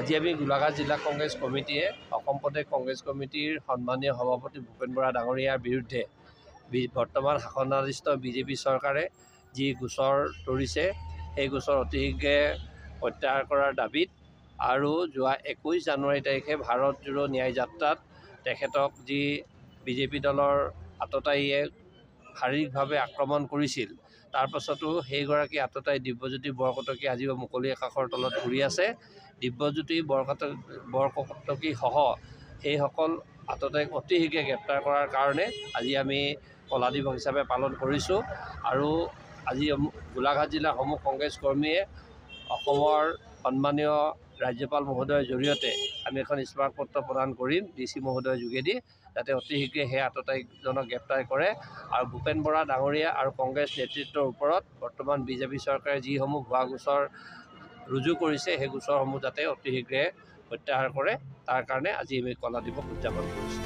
আজি আমি গোলাঘাট জিলা কংগ্ৰেছ কমিটিয়ে অসম প্ৰদেশ কংগ্ৰেছ কমিটিৰ সন্মানীয় সভাপতি ভূপেন বৰা ডাঙৰীয়াৰ বিৰুদ্ধে বৰ্তমান শাসনাধীষ্ঠ বিজেপি চৰকাৰে যি গোচৰ তৰিছে সেই গোচৰ অতি শীঘ্ৰে প্ৰত্যাহাৰ কৰাৰ দাবীত আৰু যোৱা 21 জানুৱাৰী তাৰিখে ভাৰত জোড়ো ন্যায় যাত্ৰাত তেখেতক যি বিজেপি দলৰ আততায়ীয়ে শাৰীৰিকভাৱে আক্ৰমণ কৰিছিল তাৰ পাছতো সেইগৰাকী আততায়ী দিব্যজ্যোতি বৰকটকী আজিও মুকলি আকাশৰ তলত ঘূৰি আছে। দিব্যজ্যোতি বৰকটকী সহ সেইসকল আততায়ীক অতি শীঘ্ৰে গ্ৰেপ্তাৰ কৰাৰ কাৰণে আজি আমি কলা দিৱস হিচাপে পালন কৰিছোঁ আৰু আজি গোলাঘাট জিলাৰ সমূহ কংগ্ৰেছ কৰ্মীয়ে অসমৰ সন্মানীয় ৰাজ্যপাল মহোদয়ৰ জৰিয়তে আমি এখন স্মাৰকপত্ৰ প্ৰদান কৰিম DC মহোদয়ৰ যোগেদি যাতে অতি শীঘ্ৰে সেই আততায়ীজনক গ্ৰেপ্তাৰ কৰে আৰু ভূপেন বৰা ডাঙৰীয়া আৰু কংগ্ৰেছ নেতৃত্বৰ ওপৰত বৰ্তমান বিজেপি চৰকাৰে যিসমূহ ভুৱা গোচৰ ৰুজু কৰিছে সেই গোচৰসমূহ যাতে অতি শীঘ্ৰে প্ৰত্যাহাৰ কৰে তাৰ কাৰণে আজি আমি কলা দিৱস উদযাপন কৰিছোঁ।